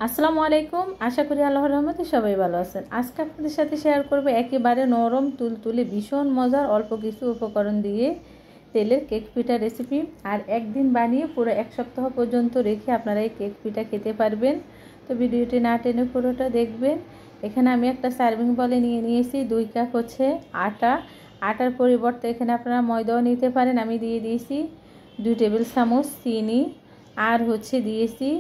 আসসালামু আলাইকুম। আশা করি আল্লাহর রহমতে সবাই ভালো আছেন। আজকে আপনাদের সাথে শেয়ার করব একেবারে নরম তুলতুলে ভীষণ মজার অল্প কিছু উপকরণ দিয়ে তেলের কেক পিঠা রেসিপি। আর একদিন বানিয়ে পুরো এক সপ্তাহ পর্যন্ত রেখে আপনারা এই কেক পিঠা খেতে পারবেন। তো ভিডিওটি না টেনে পুরোটা দেখবেন। এখানে আমি একটা সার্ভিং বলে নিয়ে নিয়েছি 2 কাপ হচ্ছে আটা। আটার পরিবর্তে এখানে আপনারা ময়দাও নিতে পারেন। আমি দিয়ে দিয়েছি 2 টেবিল চামচ চিনি, আর হচ্ছে দিয়েছি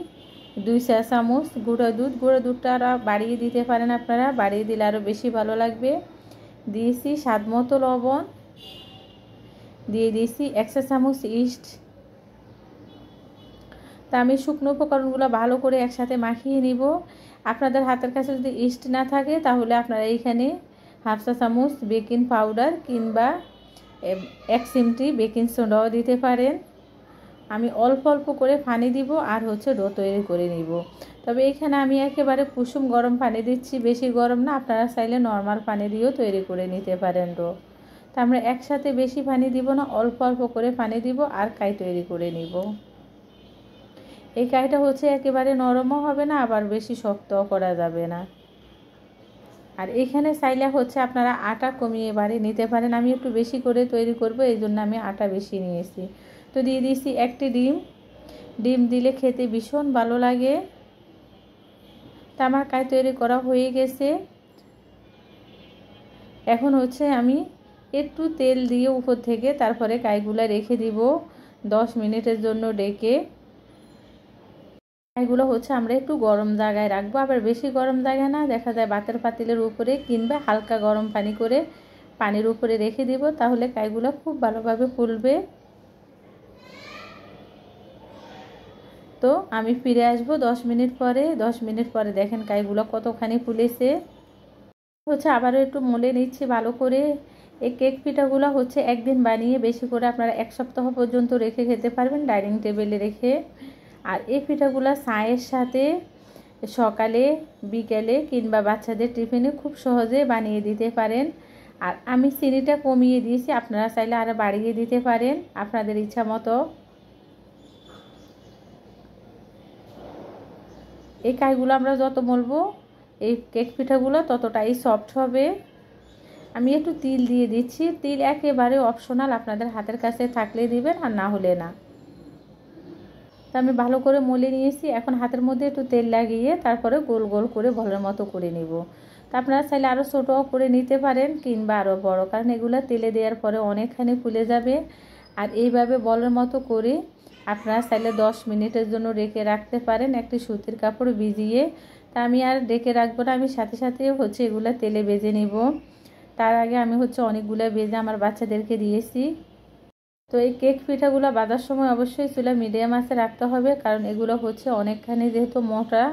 2 চা চামচ গুঁড়ো দুধ। গুঁড়ো দুধটা আরও বাড়িয়ে দিতে পারেন, আপনারা বাড়িয়ে দিলে আরও বেশি ভালো লাগবে। দিয়েছি স্বাদ মতো লবণ, দিয়ে দিয়েছি 1 চা চামচ ইস্ট। তা আমি শুকনো উপকরণগুলো ভালো করে একসাথে মাখিয়ে নিব। আপনাদের হাতের কাছে যদি ইস্ট না থাকে তাহলে আপনারা এইখানে 1/2 চা চামচ বেকিং পাউডার কিংবা 1 চিমটি বেকিং সোডাও দিতে পারেন। আমি অল্প অল্প করে পানি দিব আর হচ্ছে ডো তৈরি করে নিব। তবে এখানে আমি একেবারে কুসুম গরম পানি দিচ্ছি, বেশি গরম না। আপনারা চাইলে নর্মাল পানি দিয়েও তৈরি করে নিতে পারেন ডো। তা আমরা একসাথে বেশি পানি দিব না, অল্প অল্প করে পানি দিব আর কাই তৈরি করে নিব। এই কাইটা হচ্ছে একেবারে নরমও হবে না, আবার বেশি শক্তও করা যাবে না। আর এখানে চাইলে হচ্ছে আপনারা আটা কমিয়ে বাড়িয়ে নিতে পারেন। আমি একটু বেশি করে তৈরি করব, এই জন্য আমি আটা বেশি নিয়েছি। তো দিয়ে দিয়েছি 1টি ডিম। ডিম দিলে খেতে ভীষণ ভালো লাগে। তা আমার কাই তৈরি করা হয়ে গেছে। এখন হচ্ছে আমি একটু তেল দিয়ে উপর থেকে তারপরে কাইগুলা রেখে দিব 10 মিনিটের জন্য ডেকে। কাইগুলো হচ্ছে আমরা একটু গরম জায়গায় রাখবো, আবার বেশি গরম জায়গায় না, দেখা যায় ভাতের পাতিলের উপরে কিংবা হালকা গরম পানি করে পানির উপরে রেখে দিব, তাহলে কাইগুলো খুব ভালোভাবে ফুলবে। তো আমি ফিরে আসবো 10 মিনিট পরে। 10 মিনিট পরে দেখেন কাইগুলো কতখানি ফুলেছে। হচ্ছে আবারও একটু মলে নিচ্ছি ভালো করে। এই কেক পিঠাগুলো হচ্ছে একদিন বানিয়ে বেশি করে আপনারা এক সপ্তাহ পর্যন্ত রেখে খেতে পারবেন ডাইনিং টেবিলে রেখে। আর এই পিঠাগুলো চায়ের সাথে সকালে বিকেলে কিংবা বাচ্চাদের টিফিনে খুব সহজে বানিয়ে দিতে পারেন। আর আমি চিনিটা কমিয়ে দিয়েছি, আপনারা চাইলে আরও বাড়িয়ে দিতে পারেন আপনাদের ইচ্ছা মতো। এই কাইগুলো আমরা যত মলবো এই কেক পিঠাগুলো ততটাই সফট হবে। আমি একটু তিল দিয়ে দিচ্ছি। তিল একেবারে অপশনাল, আপনাদের হাতের কাছে থাকলে দিবেন আর না হলে না। তা আমি ভালো করে মলে নিয়েছি। এখন হাতের মধ্যে একটু তেল লাগিয়ে তারপরে গোল গোল করে বলের মতো করে নিব। তা আপনারা চাইলে আরও ছোটো করে নিতে পারেন কিংবা আরও বড়, কারণ এগুলো তেলে দেওয়ার পরে অনেকখানি ফুলে যাবে। আর এইভাবে বলের মতো করে আপনারা চাইলে 10 মিনিটের জন্য রেখে রাখতে পারেন একটি সুতির কাপড় ভিজিয়ে। তা আমি আর রেখে রাখবো না, আমি সাথে সাথে হচ্ছে এগুলো তেলে ভেজে নিব। তার আগে আমি হচ্ছে অনেকগুলো ভেজে আমার বাচ্চাদেরকে দিয়েছি। তো এই কেক পিঠাগুলো বাজার সময় অবশ্যই চুলা মিডিয়াম আঁচে রাখতে হবে, কারণ এগুলো হচ্ছে অনেকখানি যেহেতু মোটা,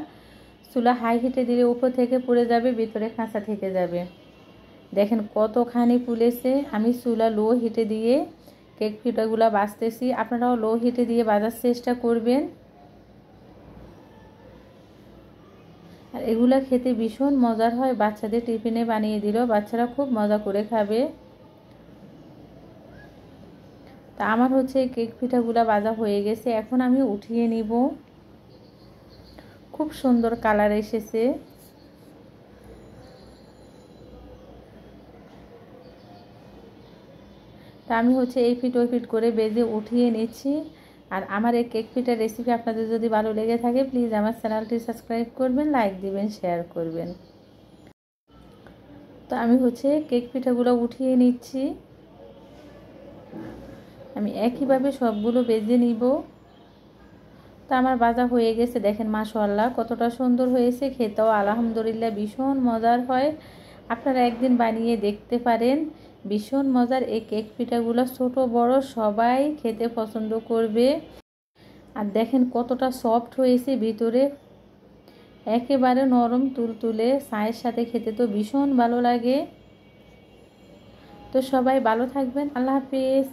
চুলা হাই হিটে দিলে উপর থেকে পুড়ে যাবে, ভিতরে কাঁচা থেকে যাবে। দেখেন কতখানি ফুলেছে। আমি চুলা লো হিটে দিয়ে কেক পিঠাগুলো ভাজতেছি, আপনারাও লো হিটে দিয়ে ভাজার চেষ্টা করবেন। আর এগুলো খেতে ভীষণ মজার হয়, বাচ্চাদের টিফিনে বানিয়ে দিলেও বাচ্চারা খুব মজা করে খাবে। তা আমার হচ্ছে কেক পিঠাগুলো ভাজা হয়ে গেছে, এখন আমি উঠিয়ে নিব। খুব সুন্দর কালার এসেছে। তা আমি হচ্ছে এই পিঠ ওই পিঠ করে বেজে উঠিয়ে নিচ্ছি। আর আমার এই কেক পিঠার রেসিপি আপনাদের যদি ভালো লেগে থাকে প্লিজ আমার চ্যানেলটি সাবস্ক্রাইব করবেন, লাইক দিবেন, শেয়ার করবেন। তো আমি হচ্ছে কেক পিঠাগুলো উঠিয়ে নিচ্ছি। আমি একইভাবে সবগুলো বেজে নিব। তা আমার ভাজা হয়ে গেছে। দেখেন মাশাআল্লাহ কতটা সুন্দর হয়েছে, খেতেও আলহামদুলিল্লাহ ভীষণ মজার হয়। আপনারা একদিন বানিয়ে দেখতে পারেন, ভীষণ মজার এই কেক পিঠাগুলো ছোট বড় সবাই খেতে পছন্দ করবে। আর দেখেন কতটা সফট হয়েছে ভিতরে, একেবারে নরম তুলতুলে, চায়ের সাথে খেতে তো ভীষণ ভালো লাগে। তো সবাই ভালো থাকবেন, আল্লাহ হাফেজ।